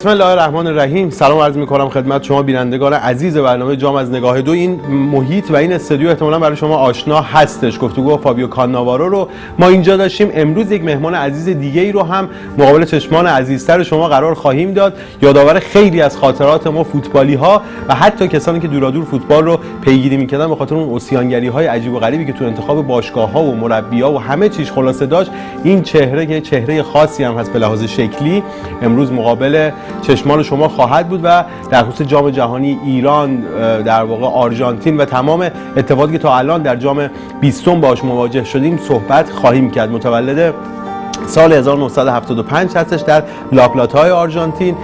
بسم الله الرحمن الرحیم. سلام عرض می‌کنم خدمت شما بینندگان عزیز برنامه جام از نگاه دو. این محیط و این استودیو احتمالاً برای شما آشنا هستش. گفتگو فابیو کاناوارو رو ما اینجا داشتیم. امروز یک مهمان عزیز دیگه ای رو هم مقابل چشمان عزیزتر شما قرار خواهیم داد. یادآور خیلی از خاطرات ما فوتبالی‌ها و حتی کسانی که دورادور فوتبال رو پیگیری می‌کردن به خاطر اون اوسیانگری‌های عجیب و غریبی که تو انتخاب باشگاه‌ها و مربی‌ها و همه چیز خلاصه داشت. این چهره خاصی هم هست به لحاظ شکلی. امروز مقابل چشمان شما خواهد بود و در خصوص جام جهانی ایران، در واقع آرژانتین و تمام اتفاقاتی که تا الان در جام 20 باهاش مواجه شدیم صحبت خواهیم کرد. متولد سال 1975 هستش، در لاپلاتای آرژانتین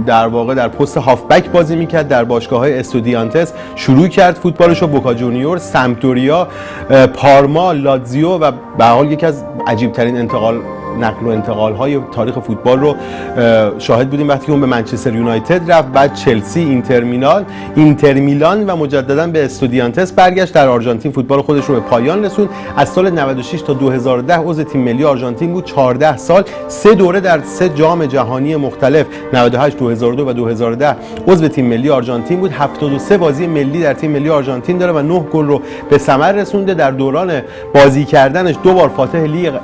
در واقع در پست هافبک بازی میکرد. در باشگاه‌های استودیانتس شروع کرد فوتبالش رو، بوکا جونیور، سمپدوریا، پارما، لاتزیو و به هر حال یکی از عجیب‌ترین نقل و انتقال های تاریخ فوتبال رو شاهد بودیم وقتی اون به منچستر یونایتد رفت، بعد چلسی، اینتر میلان و مجددا به استودیانتس برگشت. در آرژانتین فوتبال خودش رو به پایان رسوند. از سال 96 تا 2010 عضو تیم ملی آرژانتین بود. 14 سال 3 دوره در 3 جام جهانی مختلف 98 2002 و 2010 عضو تیم ملی آرژانتین بود. 73 بازی ملی در تیم ملی آرژانتین داره و 9 گل رو به ثمر رسونده. در دوران بازی کردنش 2 بار فاتح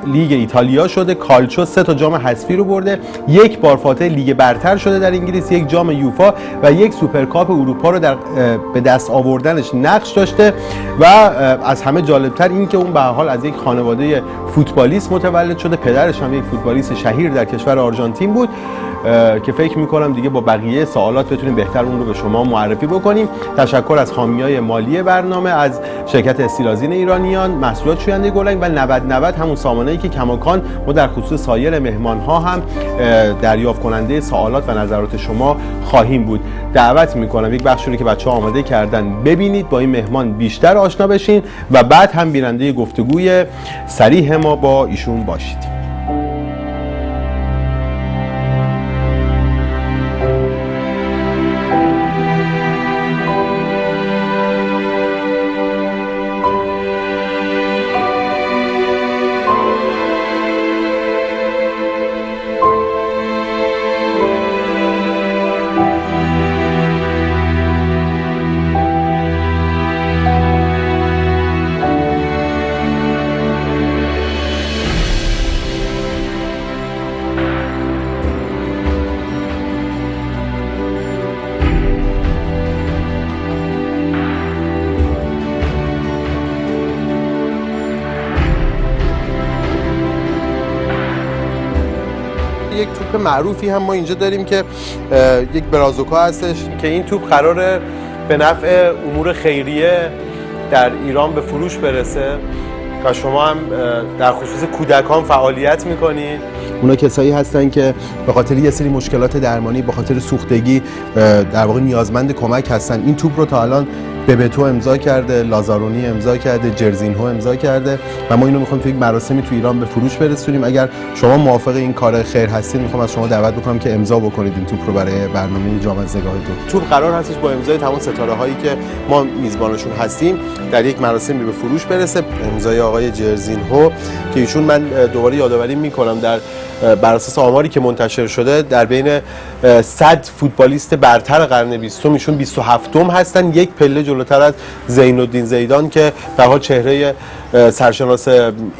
لیگ ایتالیا شده. کالچو 3 تا جام حذفی رو برده. 1 بار فاتح لیگ برتر شده در انگلیس. 1 جام یوفا و 1 سوپرکاپ اروپا رو به دست آوردنش نقش داشته. و از همه جالبتر این که اون به هر حال از یک خانواده فوتبالیست متولد شده. پدرش هم یک فوتبالیست شهیر در کشور آرژانتین بود که فکر می‌کنم دیگه با بقیه سوالات بتونیم بهتر اون رو به شما معرفی بکنیم. تشکر از حامیای مالی برنامه، از شرکت استیلازین ایرانیان، محصولات شوینده گلنگ و 90 همون سامانه‌ای که کماکان ما در خصوص سایر مهمان‌ها هم دریافت کننده سوالات و نظرات شما خواهیم بود. دعوت می‌کنم یک بخشی رو که بچه‌ها آماده کردن ببینید، با این مهمان بیشتر آشنا بشین و بعد هم بیننده گفتگوی صریح ما با ایشون باشید. یک توپ معروفی هم ما اینجا داریم که یک برازوکا هستش که این توپ قراره به نفع امور خیریه در ایران به فروش برسه و شما هم در خصوص کودکان فعالیت میکنید. اونا کسایی هستن که به خاطر یه سری مشکلات درمانی، به خاطر سوختگی در واقع نیازمند کمک هستن. این توپ رو تا الان ببتو امضا کرده، لازارونی امضا کرده، جرزینهو امضا کرده و ما اینو میخوایم توی یک مراسمی تو ایران به فروش برسونیم. اگر شما موافق این کار خیر هستید میخوام از شما دعوت بکنم که امضا بکنید این توپ رو برای برنامه جام از نگاه دو. توپ قرار هستش با امضای تمام ستاره هایی که ما میزبانشون هستیم در یک مراسمی به فروش برسه. امضای آقای جرزینهو که ایشون من دوباره یادآوری میکنم بر اساس آماری که منتشر شده در بین 100 فوتبالیست برتر قرن 20 ایشون 27م هستن، یک پله جلوتر از زین‌الدین زیدان که به هر حال چهره سرشناس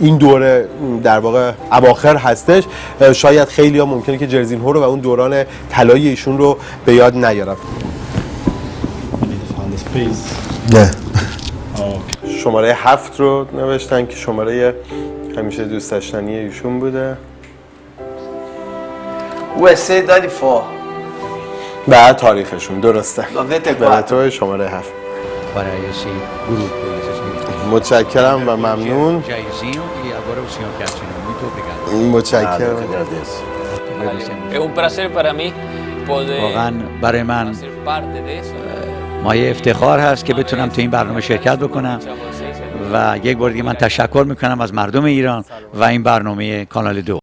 این دوره در واقع اواخر هستش. شاید خیلی‌ها ممکنه که جرزینهو رو و اون دوران طلایی ایشون رو به یاد نیارن. شماره 7 رو نوشتن که شماره همیشه دوست داشتنی ایشون بوده. USA 94 بعد تاریخشون درسته. 94 شماره 7. متشکرم و ممنون. متشکرم. واقعا برای من مایه افتخار هست که بتونم تو این برنامه شرکت بکنم و یک بار دیگه من تشکر میکنم از مردم ایران و این برنامه کانال 2.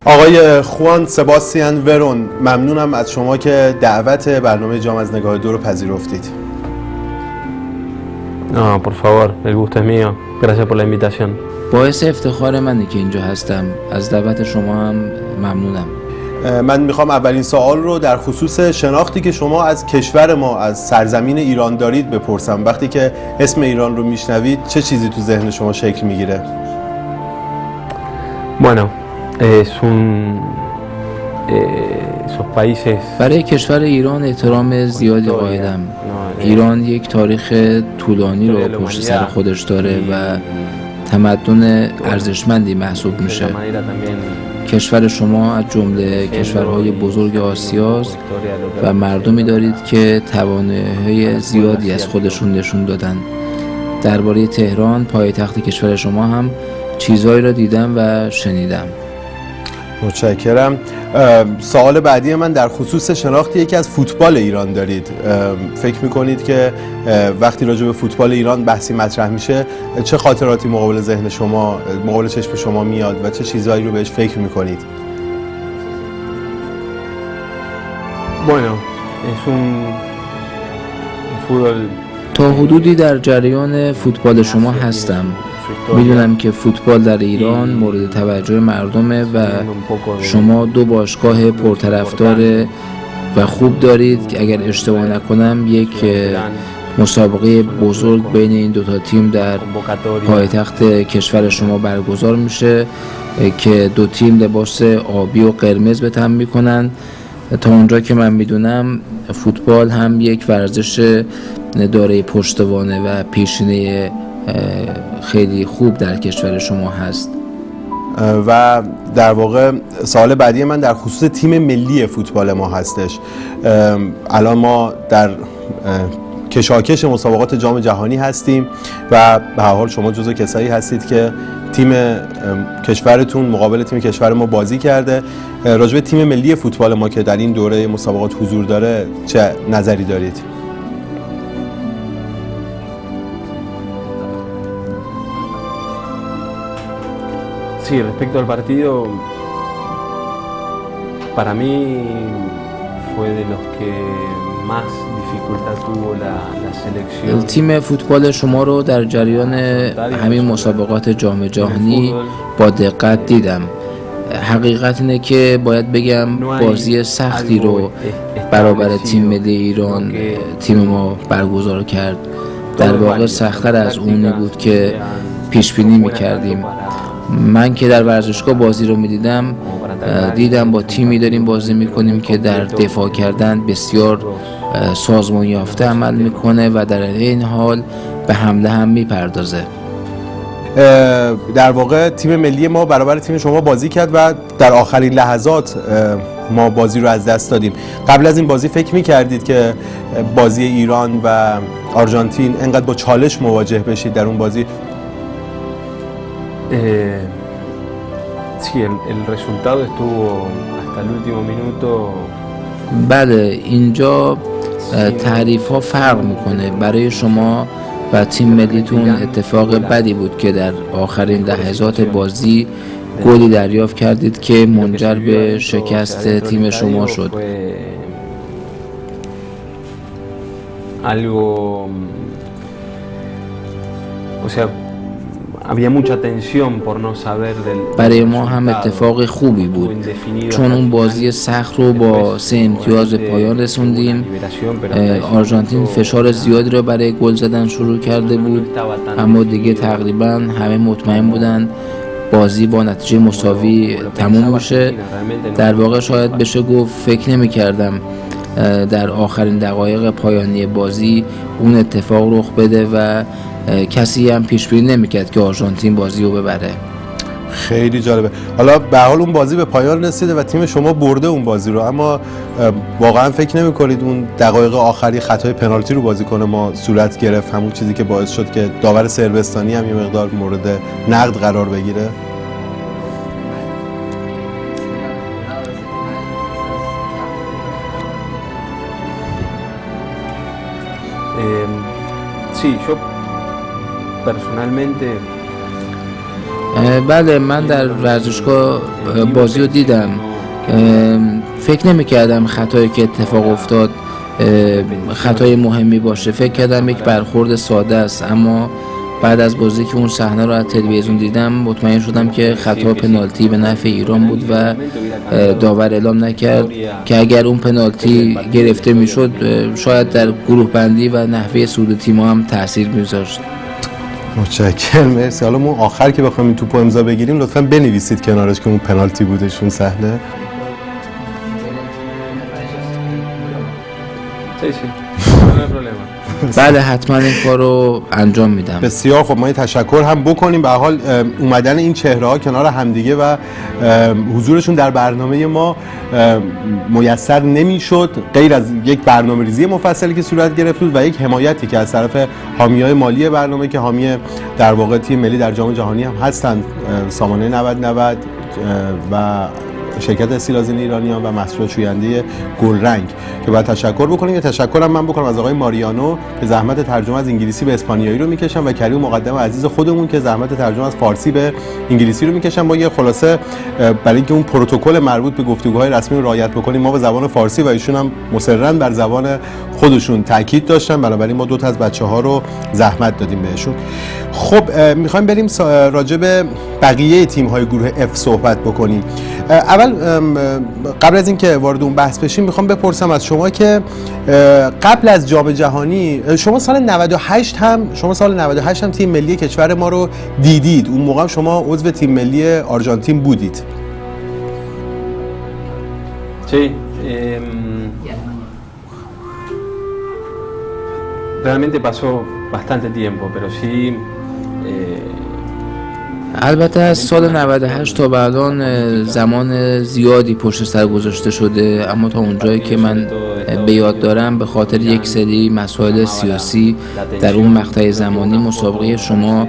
آقای خوان سباستیان ورون، ممنونم از شما که دعوت برنامه جام از نگاه دو رو پذیرفتید. No, por favor, el gusto es mío. Gracias por la invitación. باعث افتخار منه که اینجا هستم. از دعوت شما هم ممنونم. من میخوام اولین سوال رو در خصوص شناختی که شما از کشور ما، از سرزمین ایران دارید بپرسم. وقتی که اسم ایران رو میشنوید چه چیزی تو ذهن شما شکل میگیره؟ Bueno, esos países. برای کشور ایران احترام زیادی قائلم. ایران یک تاریخ طولانی رو پشت سر خودش داره و تمدن ارزشمندی محسوب میشه. کشور شما از جمله کشورهای بزرگ آسیاست و مردمی دارید که توانایی‌های زیادی از خودشون نشون دادن. درباره تهران، پایتخت کشور شما، هم چیزهایی را دیدم و شنیدم. متشکرم. سوال بعدی من در خصوص شناختی که از فوتبال ایران دارید. فکر میکنید که وقتی راجع به فوتبال ایران بحثی مطرح میشه چه خاطراتی مقابل ذهن شما، مقابل چشم شما میاد و چه چیزهایی رو بهش فکر میکنید؟ Bueno, es un fútbol. تا حدودی در جریان فوتبال شما هستم. میدونم که فوتبال در ایران مورد توجه مردمه و شما دو باشگاه پرطرفدار و خوب دارید که اگر اشتباه نکنم یک مسابقه بزرگ بین این دوتا تیم در پایتخت کشور شما برگزار میشه که دو تیم لباس آبی و قرمز به تن میکنن. تا اونجا که من میدونم فوتبال هم یک ورزش دارای پشتوانه و پیشینه خیلی خوب در کشور شما هست. و در واقع سوال بعدی من در خصوص تیم ملی فوتبال ما هستش. الان ما در کشاکش مسابقات جام جهانی هستیم و به هر حال شما جزو کسایی هستید که تیم کشورتون مقابل تیم کشور ما بازی کرده. راجع به تیم ملی فوتبال ما که در این دوره مسابقات حضور داره چه نظری دارید؟ Sí, respecto al partido, para mí fue de los que más dificultad tuvo la selección. تیم فوتبال شما رو در جریان همین مسابقات جام جهانی با دقت دیدم. حقیقت اینه که باید بگم بازی سختی رو برابر تیم ملی ایران تیم ما برگزار کرد. در واقع سخت‌تر از اونی بود که پیش بینی می‌کردیم. من که در ورزشگاه بازی رو می‌دیدم دیدم با تیمی داریم بازی می‌کنیم که در دفاع کردن بسیار سازمان یافته عمل می‌کنه و در این حال به حمله هم می‌پردازه. در واقع تیم ملی ما برابر تیم شما بازی کرد و در آخرین لحظات ما بازی رو از دست دادیم. قبل از این بازی فکر می‌کردید که بازی ایران و آرژانتین انقدر با چالش مواجه بشید در اون بازی؟ Sí, el resultado estuvo hasta el último minuto. بله، اینجا تعریف ها فرق میکنه. برای شما و تیم ملیتون اتفاق بدی بود که در آخرین لحظات بازی گلی دریافت کردید که منجر به شکست تیم شما شد. Algo, o sea, había mucha tensión por no saber del. برای ما هم اتفاق خوبی بود چون اون بازی سخت رو با 3 امتیاز به پایان رسوندیم. آرژانتین فشار زیادی رو برای گل زدن شروع کرده بود اما دیگه تقریبا همه مطمئن بودن بازی با نتیجه مساوی تموم میشه. در واقع شاید بشه گفت فکر نمی کردم در آخرین دقایق پایانی بازی اون اتفاق رخ بده و کسی هم پیش بینی نمی‌کرد که آرژانتین بازی رو ببره. خیلی جالبه. حالا به هر حال اون بازی به پایان رسیده و تیم شما برده اون بازی رو، اما واقعا فکر نمی‌کنید اون دقایق آخری خطای پنالتی رو بازیکن ما صورت گرفت، همون چیزی که باعث شد که داور صربستانی هم یه مقدار مورد نقد قرار بگیره؟ Sí, yo personalmente بله، من در ورزشگاه بازی رو دیدم. فکر نمی کردم خطایی که اتفاق افتاد خطای مهمی باشه. فکر کردم یک برخورد ساده است، اما بعد از بازی که اون صحنه رو از تلویزیون دیدم مطمئن شدم که خطا پنالتی به نفع ایران بود و داور اعلام نکرد که اگر اون پنالتی گرفته میشد شاید در گروه بندی و نحوه صعود تیم‌ها هم تاثیر میذاشت. متشکرم، مرسی. حالا ما آخر که بخوایم این توپو امضا بگیریم لطفاً بنویسید کنارش که اون پنالتی بودش اون صحنه. بله، حتما این کار رو انجام میدم. بسیار خب، ما تشکر هم بکنیم. به حال اومدن این چهره ها کنار همدیگه و حضورشون در برنامه ما میسر نمیشد غیر از یک برنامه‌ریزی مفصلی که صورت گرفت و یک حمایتی که از طرف حامیای مالی برنامه که حامی در واقع تیم ملی در جام جهانی هم هستند، سامانه 9090 و شرکت استیلازین ایرانیان و محصول شوینده گلرنگ که باید تشکر بکنیم. یه تشکرم من بکنم از آقای ماریانو که زحمت ترجمه از انگلیسی به اسپانیایی رو میکشن و کریم مقدم عزیز خودمون که زحمت ترجمه از فارسی به انگلیسی رو میکشن. ما یه خلاصه برای اینکه اون پروتکل مربوط به گفتگوهای رسمی رو رعایت بکنیم ما به زبان فارسی و ایشون هم مصرراً بر زبان خودشون تاکید داشتن، بنابراین ما دو تا از بچه‌ها رو زحمت دادیم بهشون. خب میخوایم بریم راجع به بقیه تیم‌های گروه F صحبت بکنیم. اول قبل از اینکه وارد اون بحث بشیم میخوام بپرسم از شما که قبل از جام جهانی شما سال 98 هم تیم ملی کشور ما رو دیدید. اون موقع شما عضو تیم ملی آرژانتین بودید. Sí, realmente pasó bastante tiempo, pero sí. البته از سال 98 تا به الان زمان زیادی پشت سر گذاشته شده، اما تا اونجایی که من به یاد دارم به خاطر یک سری مسائل سیاسی در اون مقطع زمانی مسابقه شما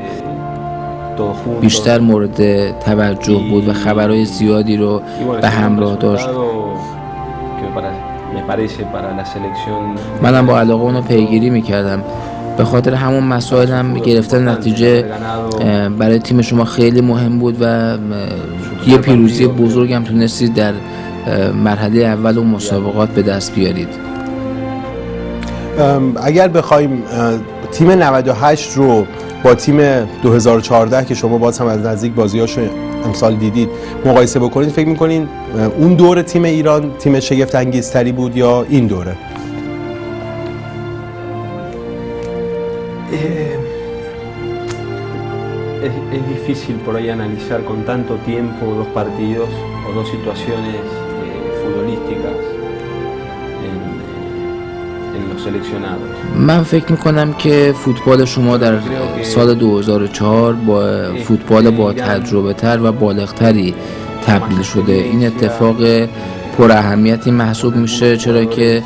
بیشتر مورد توجه بود و خبرهای زیادی رو به همراه داشت. منم با علاقه اونو پیگیری میکردم. به خاطر همون مسائل هم گرفتن نتیجه برای تیم شما خیلی مهم بود و یه پیروزی بزرگ هم تونستید در مرحله اول اون مسابقات به دست بیارید. اگر بخوایم تیم 98 رو با تیم 2014 که شما باز هم از نزدیک بازیاشو امسال دیدید مقایسه بکنید، فکر میکنین اون دور تیم ایران تیم شگفت انگیزتری بود یا این دوره؟ Es difícil por ahí analizar con tanto tiempo dos partidos o dos situaciones futbolísticas en los seleccionados. من فکر میکنم که فوتبال شما در سال 2004 با فوتبال با تجربه تر و بالغتری تبدیل شده. این اتفاق پر اهمیتی محسوب میشه، چرا که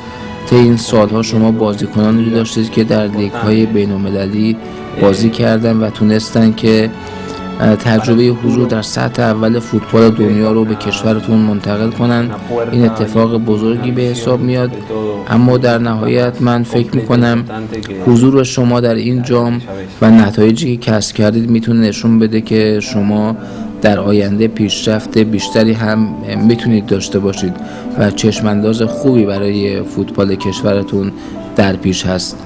طی این سالها شما بازیکنانی رو داشتید که در لیگ‌های بین‌المللی بازی کردن و تونستن که تجربه حضور در سطح اول فوتبال دنیا رو به کشورتون منتقل کنن. این اتفاق بزرگی به حساب میاد، اما در نهایت من فکر میکنم حضور شما در این جام و نتایجی که کسب کردید میتونه نشون بده که شما در آینده پیشرفت بیشتری هم میتونید داشته باشید و چشمانداز خوبی برای فوتبال کشورتون در پیش هست.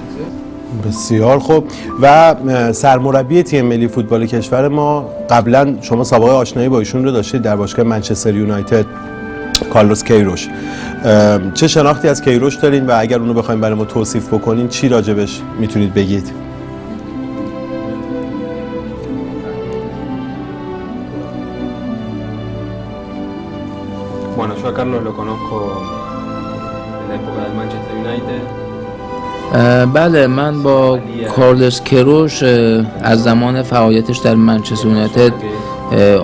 بسیار خوب. و سرمربی تیم ملی فوتبال کشور ما قبلا شما سابقه آشنایی با ایشون رو داشتید در باشگاه منچستر یونایتد، کارلوس کیروش. چه شناختی از کیروش دارین و اگر اونو بخوایم برای ما توصیف بکنین چی راجبش میتونید بگید؟ Bueno, yo a Carlos lo conozco en la época del Manchester United. بله، من با کارلوس کیروش از زمان فعالیتش در منچستر یونایتد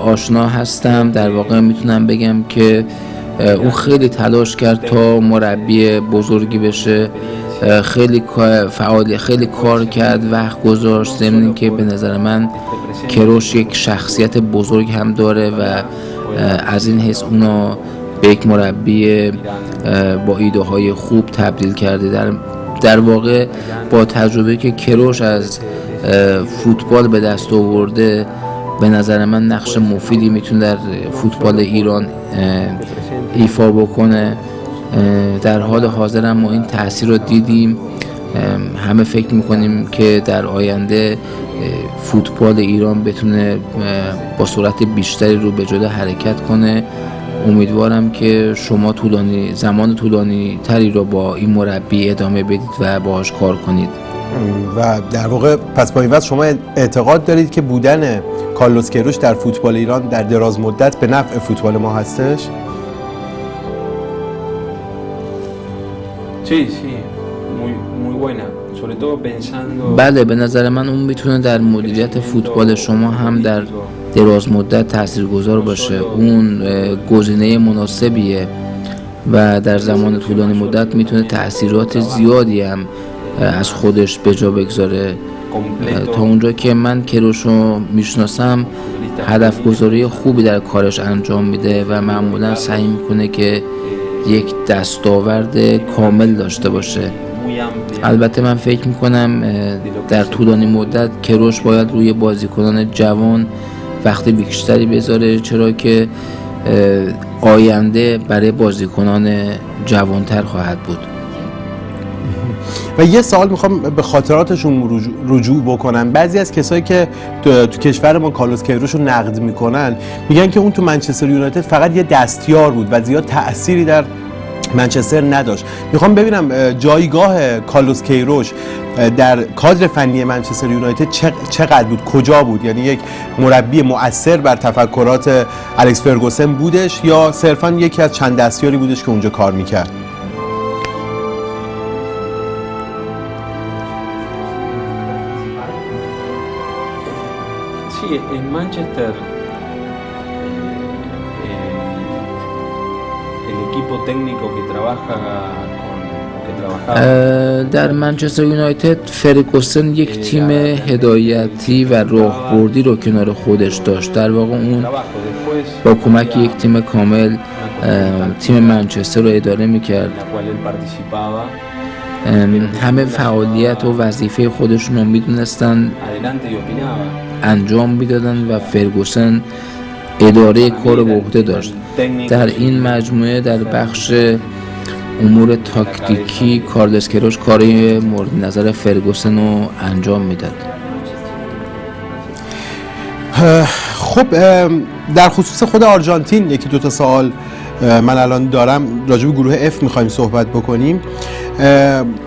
آشنا هستم. در واقع میتونم بگم که اون خیلی تلاش کرد تا مربی بزرگی بشه، خیلی فعال، خیلی کار کرد، وقت گذاشت. ضمن که به نظر من کیروش یک شخصیت بزرگ هم داره و از این حیث اونو به یک مربی با ایده های خوب تبدیل کرده. در واقع با تجربه که کیروش از فوتبال به دست آورده به نظر من نقش مفیدی میتونه در فوتبال ایران ایفا بکنه. در حال حاضر هم ما این تاثیر رو دیدیم. همه فکر میکنیم که در آینده فوتبال ایران بتونه با سرعت بیشتری رو به جلو حرکت کنه. امیدوارم که شما زمان طولانی تری رو با این مربی ادامه بدید و باهاش کار کنید. و در واقع پس با این وضع شما اعتقاد دارید که بودن کارلوس کیروش در فوتبال ایران در دراز مدت به نفع فوتبال ما هستش؟ بله، به نظر من اون میتونه در مدیریت فوتبال شما هم در دراز مدت تاثیرگذار باشه. اون گزینه مناسبیه و در زمان طولانی مدت میتونه تاثیرات زیادی هم از خودش به جا بگذاره. تا اونجا که من کیروشو میشناسم هدف گذاری خوبی در کارش انجام میده و معمولا سعی میکنه که یک دستاورد کامل داشته باشه. البته من فکر میکنم در طولانی مدت کیروش باید روی بازیکنان جوان وقت بیشتری بذاره، چرا که آینده برای بازیکنان جوانتر خواهد بود. و یه سوال میخوام به خاطراتشون رجوع بکنم. بعضی از کسایی که تو کشور ما کارلوس کیروش رو نقد میکنن میگن که اون تو منچستر یونایتد فقط یه دستیار بود و زیاد تأثیری در منچستر نداشت. میخوام ببینم جایگاه کارلوس کیروش در کادر فنی منچستر یونایتد چقدر بود، کجا بود؟ یعنی یک مربی مؤثر بر تفکرات الکس فرگوسن بودش یا صرفاً یکی از چند دستیاری بودش که اونجا کار میکرد؟ En Manchester el equipo técnico que trabaja در منچستر یونایتد فرگوسن یک تیم هدایتی و راهبردی رو کنار خودش داشت. در واقع اون با کمک یک تیم کامل تیم منچستر رو اداره میکرد. همه فعالیت و وظیفه خودشون رو میدونستن، انجام میدادن و فرگوسن اداره کار رو به عهده داشت. در این مجموعه در بخش امور تاکتیکی کارلوس کیروش کاری مورد نظر فرگوسن رو انجام میداد. خب در خصوص خود آرژانتین یکی دو تا سوال من الان دارم. راجع به گروه F میخوایم صحبت بکنیم.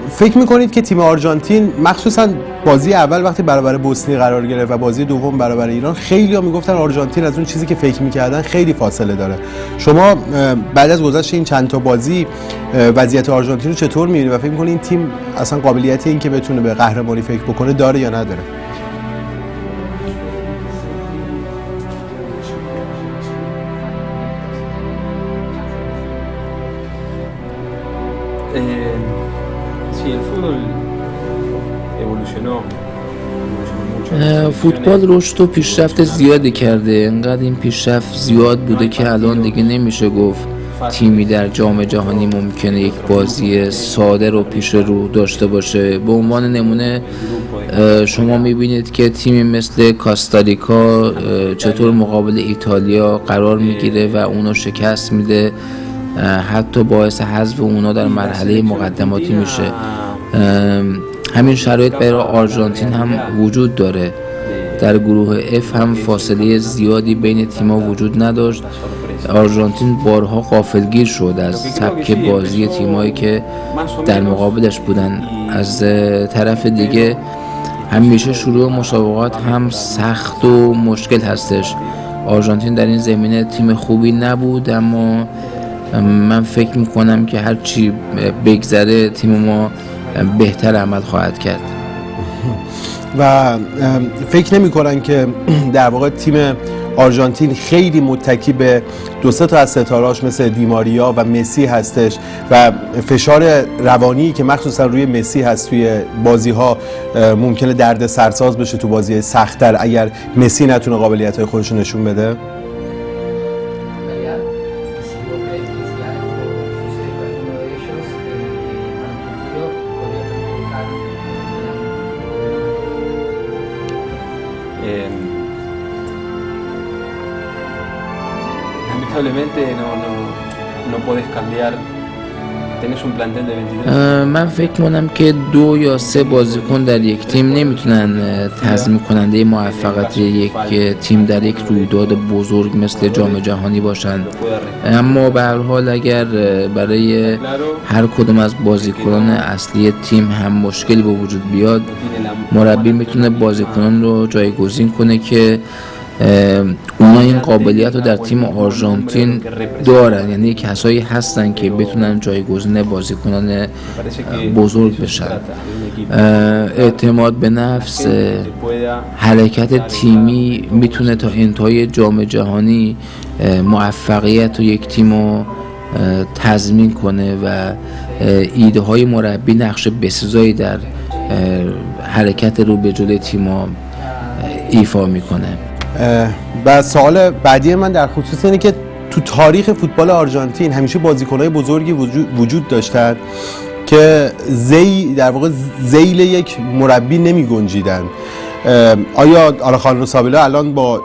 فکر میکنید که تیم آرژانتین مخصوصا بازی اول وقتی برابر بوسنی قرار گرفت و بازی دوم برابر ایران، خیلی‌ها میگفتن آرژانتین از اون چیزی که فکر میکردن خیلی فاصله داره. شما بعد از گذشت این چند تا بازی وضعیت آرژانتین رو چطور می‌بینید و فکر می‌کنید این تیم اصلا قابلیت این که بتونه به قهرمانی فکر بکنه داره یا نداره؟ فوتبال رشد و پیشرفت زیادی کرده. انقدر این پیشرفت زیاد بوده که الان دیگه نمیشه گفت تیمی در جام جهانی ممکنه یک بازی ساده رو پیش رو داشته باشه. به عنوان نمونه شما میبینید که تیمی مثل کاستاریکا چطور مقابل ایتالیا قرار میگیره و اونو شکست میده، حتی باعث حذف اونا در مرحله مقدماتی میشه. همین شرایط برای آرژانتین هم وجود داره. در گروه F هم فاصله زیادی بین تیم‌ها وجود نداشت. آرژانتین بارها غافلگیر شد از سبک بازی تیمایی که در مقابلش بودن. از طرف دیگه همیشه شروع مسابقات هم سخت و مشکل هستش. آرژانتین در این زمینه تیم خوبی نبود، اما من فکر میکنم که هرچی بگذره تیم ما بهتر عمل خواهد کرد. و فکر نمی کنن که در واقع تیم آرژانتین خیلی متکی به دو سه تا از ستارهاش مثل دیماریا و مسی هستش و فشار روانی که مخصوصا روی مسی هست توی بازی ها ممکنه درد سرساز بشه تو بازی سخت‌تر اگر مسی نتونه قابلیت‌های خودش رو نشون بده؟ lamentablemente no podés cambiar. Tenés un plantel de 23. من فکر کنم که 2 یا 3 بازیکن در یک تیم نمیتونن تضمین کننده موفقیت یک تیم در یک رویداد بزرگ مثل جام جهانی باشند. اما به هر حال اگر برای هر کدوم از بازیکنان اصلی تیم هم مشکلی به وجود بیاد، مربی میتونه بازیکنان رو جایگزین کنه که اونا این قابلیت رو در تیم آرژانتین دارن، یعنی کسایی هستن که بتونن جایگزین بازیکنان بزرگ بشن. اعتماد به نفس، حرکت تیمی میتونه تا انتهای جام جهانی موفقیت یک تیم رو تضمین کنه و ایده های مربی نقش بسزایی در حرکت رو به جلوی تیم ایفا میکنه. و سوال بعدی من در خصوص اینه که تو تاریخ فوتبال آرژانتین همیشه بازیکن‌های بزرگی وجود داشتن که در واقع ذیل یک مربی نمی گنجیدن. آیا آلخاندرو سابیلا الان با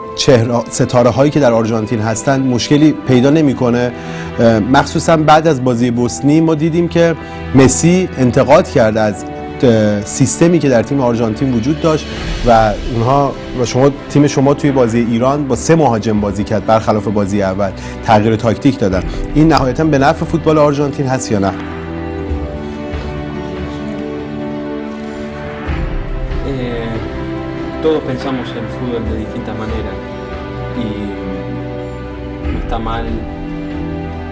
ستاره هایی که در آرژانتین هستن مشکلی پیدا نمیکنه؟ مخصوصا بعد از بازی بوسنی ما دیدیم که مسی انتقاد کرد از سیستمی که در تیم آرژانتین وجود داشت و تیم شما توی بازی ایران با 3 مهاجم بازی کرد برخلاف بازی اول، تغییر تاکتیک دادن. این نهایتاً به نفع فوتبال آرژانتین هست یا نه؟ Todos pensamos el fútbol de distintas maneras y no está mal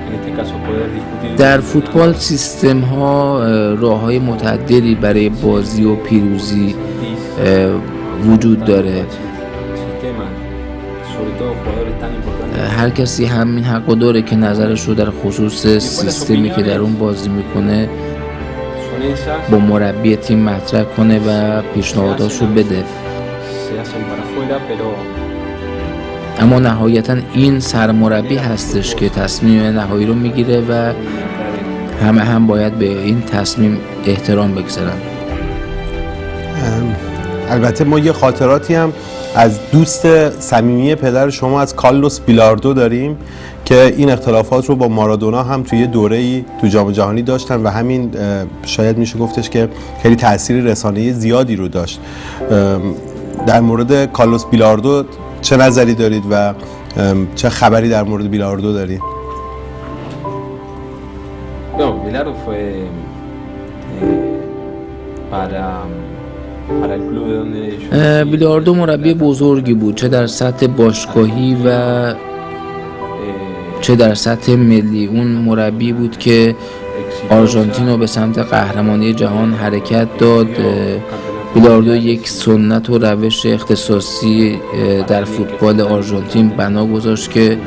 en este caso poder discutir. در فوتبال سیستم ها راه های متعددی برای بازی و پیروزی وجود داره. هر کسی همین حق داره که نظرش رو در خصوص سیستمی که در اون بازی میکنه با مربی تیم مطرح کنه و پیشنهاداش رو بده. اما نهایتا این سرمربی هستش که تصمیم نهایی رو میگیره و همه هم باید به این تصمیم احترام بگذارن. البته ما یه خاطراتی هم از دوست صمیمی پدر شما از کارلوس بیلاردو داریم که این اختلافات رو با مارادونا هم توی دوره‌ای تو جام جهانی داشتن و همین شاید میشه گفتش که خیلی تأثیر رسانه‌ای زیادی رو داشت. در مورد کارلوس بیلاردو چه نظری دارید و چه خبری در مورد بیلاردو دارید؟ Bilardo fue para el club de donde بیلاردو مربی بزرگی بود، چه در سطح باشگاهی و چه در سطح ملی. اون مربی بود که آرژانتین رو به سمت قهرمانی جهان حرکت داد. بیلاردو یک سنت و روش اختصاصی در فوتبال آرژانتین بنا گذاشت که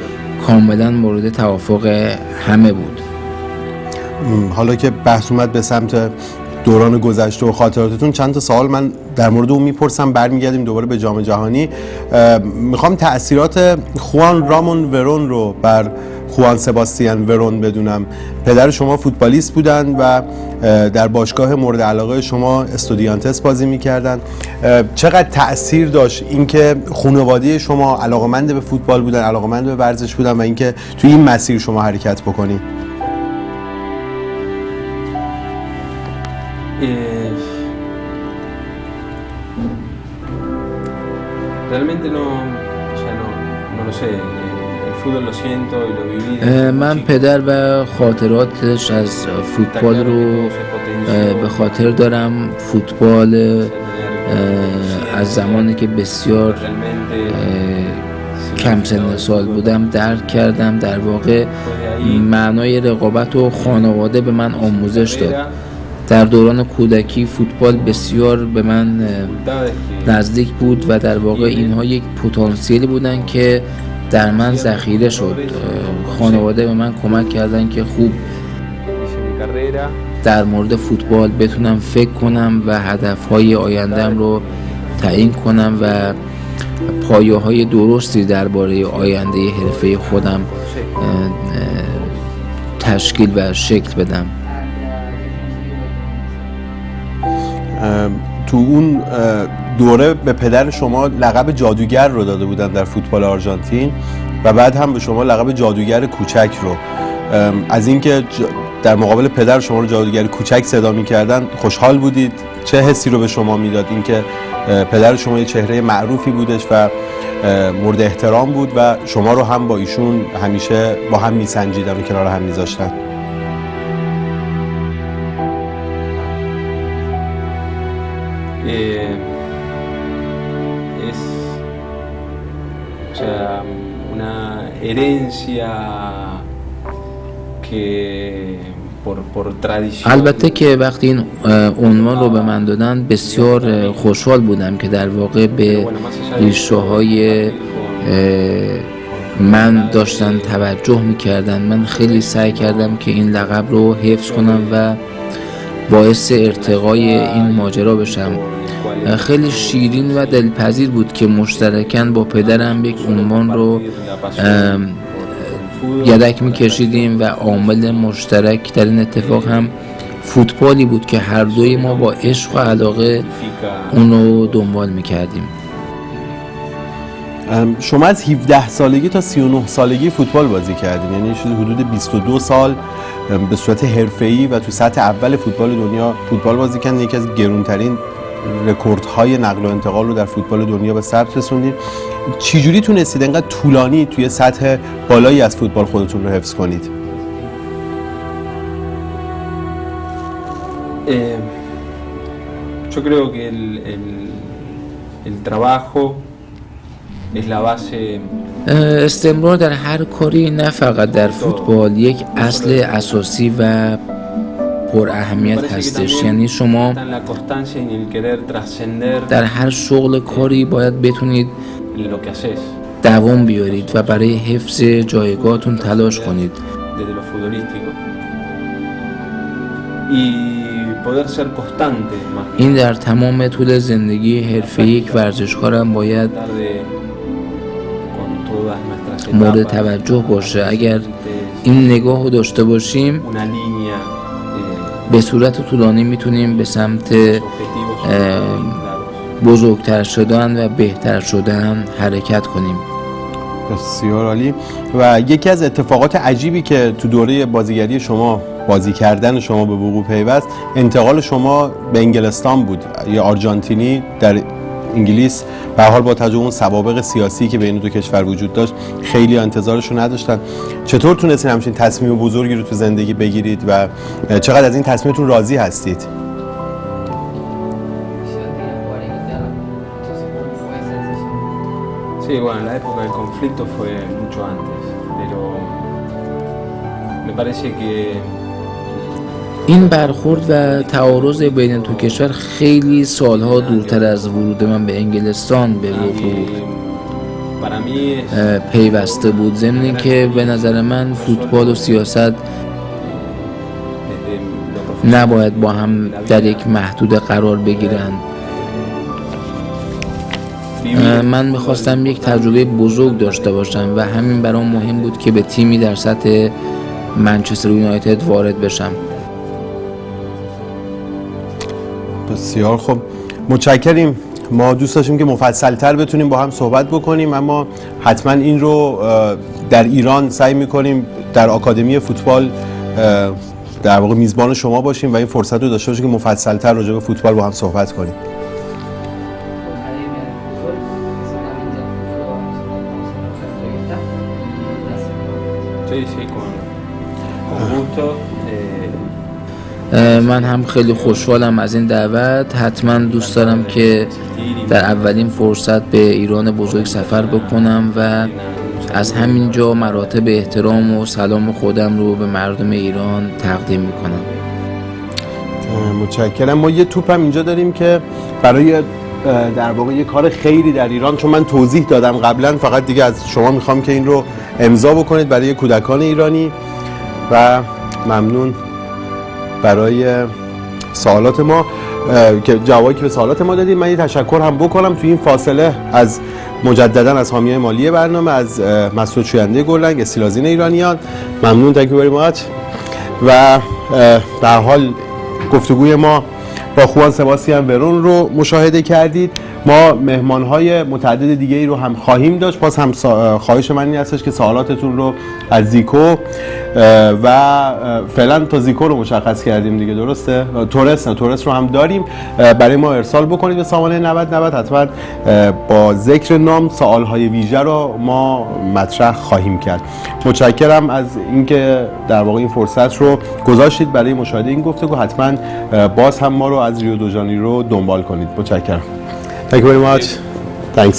کاملا مورد توافق همه بود. حالا که بحث اومد به سمت دوران گذشته و خاطراتتون، چند تا سوال من در مورد اون میپرسم، برمیگردیم دوباره به جام جهانی. میخوام تأثیرات خوان رامون ورون رو بر خوان سباستیان ورون بدونم. پدر شما فوتبالیست بودن و در باشگاه مورد علاقه شما استودیانتس بازی میکردن. چقدر تأثیر داشت اینکه خانواده شما علاقمند به فوتبال بودن، علاقمند به ورزش بودن و اینکه توی این مسیر شما حرکت بکنید؟ Realmente no lo sé. El fútbol lo siento y lo viví. من پدر و خاطراتش از فوتبال رو به خاطر دارم. فوتبال از زمانی که بسیار کم سن سال بودم درک کردم. در واقع معنای رقابت و خانواده به من آموزش داد. در دوران کودکی فوتبال بسیار به من نزدیک بود و در واقع اینها یک پتانسیلی بودن که در من ذخیره شد. خانواده به من کمک کردن که خوب در مورد فوتبال بتونم فکر کنم و هدفهای آینده‌ام رو تعیین کنم و پایه‌های درستی درباره آینده حرفه خودم تشکیل و شکل بدم. تو اون دوره به پدر شما لقب جادوگر رو داده بودن در فوتبال آرژانتین و بعد هم به شما لقب جادوگر کوچک رو. از اینکه در مقابل پدر شما رو جادوگر کوچک صدا می‌کردن خوشحال بودید؟ چه حسی رو به شما میداد اینکه پدر شما یه چهره معروفی بودش و مورد احترام بود و شما رو هم با ایشون همیشه با هم میسنجیدن و کنار هم میذاشتن؟ Es, o sea, una herencia que por tradición. البته که وقتی این عنوان رو به من دادن بسیار خوشحال بودم که در واقع به ریشه های من داشتن توجه میکردن. من خیلی سعی کردم که این لقب رو حفظ کنم و باعث ارتقای این ماجرا بشم. خیلی شیرین و دلپذیر بود که مشترکاً با پدرم یک عنوان رو یدک میکشیدیم و عامل مشترک در این اتفاق هم فوتبالی بود که هر دوی ما با عشق و علاقه اونو دنبال میکردیم. شما از 17 سالگی تا 39 سالگی فوتبال بازی کردین، یعنی حدود 22 سال به صورت حرفه‌ای و تو سطح اول فوتبال دنیا فوتبال بازی کردین. یکی از گرونترین رکوردهای نقل و انتقال رو در فوتبال دنیا به ثبت رسوندین. چجوری تونستید انقدر طولانی توی سطح بالایی از فوتبال خودتون رو حفظ کنید؟ Yo creo que el trabajo es la base. استمرار در هر کاری نه فقط در فوتبال یک اصل اساسی و پر اهمیت هستش. یعنی شما در هر شغل کاری باید بتونید دوام بیارید و برای حفظ جایگاهتون تلاش کنید. این در تمام طول زندگی حرفه‌ای یک ورزشکار هم باید مورد توجه باشه. اگر این نگاه رو داشته باشیم به صورت طولانی میتونیم به سمت بزرگتر شدن و بهتر شدن حرکت کنیم. بسیار عالی. و یکی از اتفاقات عجیبی که تو دوره بازیگری شما، بازی کردن شما به وقوع پیوست، انتقال شما به انگلستان بود. یه آرژانتینی در انگلیس به هر حال با توجه اون سوابق سیاسی که بین دو کشور وجود داشت خیلی انتظارشو نداشتن. چطور تونستین همچین تصمیم بزرگی رو تو زندگی بگیرید و چقدر از این تصمیمتون راضی هستید؟ Sí, bueno, la época del conflicto fue mucho antes, pero me parece que این برخورد و تعارض بین دو کشور خیلی سالها دورتر از ورود من به انگلستان به وقوع پیوسته بود. ضمن اینکه به نظر من فوتبال و سیاست نباید با هم در یک محدوده قرار بگیرند. من میخواستم یک تجربه بزرگ داشته باشم و همین برام مهم بود که به تیمی در سطح منچستر یونایتد وارد بشم. بسیار خب، متشکریم. ما دوست داشتیم که مفصل‌تر بتونیم با هم صحبت بکنیم، اما حتما این رو در ایران سعی می‌کنیم در آکادمی فوتبال در واقع میزبان شما باشیم و این فرصت رو داشته باشیم که مفصل‌تر راجع به فوتبال با هم صحبت کنیم. من هم خیلی خوشحالم از این دعوت. حتما دوست دارم که در اولین فرصت به ایران بزرگ سفر بکنم و از همینجا مراتب احترام و سلام خودم رو به مردم ایران تقدیم میکنم. متشکرم. ما یه توپ هم اینجا داریم که برای در واقع یه کار خیری در ایران، چون من توضیح دادم قبلا، فقط دیگه از شما میخوام که این رو امضا بکنید برای کودکان ایرانی و ممنون برای سوالات ما که جوابی که به سوالات ما دادید. من یه تشکر هم بکنم توی این فاصله از مجددا از حامیای مالی برنامه، از مسعود شوینده گلرنگ، استیلازین ایرانیان. ممنون. thank you very much. و در حال گفتگوی ما با خوان سباستیان ورون رو مشاهده کردید ما مهمان‌های متعدد دیگه ای رو هم خواهیم داشت. باز هم خواهش من این هستش که سوالاتتون رو از زیکو و فعلا تا زیکو رو مشخص کردیم دیگه، درسته؟ تورس رو هم داریم، برای ما ارسال بکنید به سامانه 9090. حتما با ذکر نام سوال‌های ویژه رو ما مطرح خواهیم کرد. متشکرم از اینکه در واقع این فرصت رو گذاشتید برای مشاهده این گفتگو. حتما باز هم ما رو از ریو دو ژانیرو دنبال کنید. متشکرم. Thank you very much. Thanks.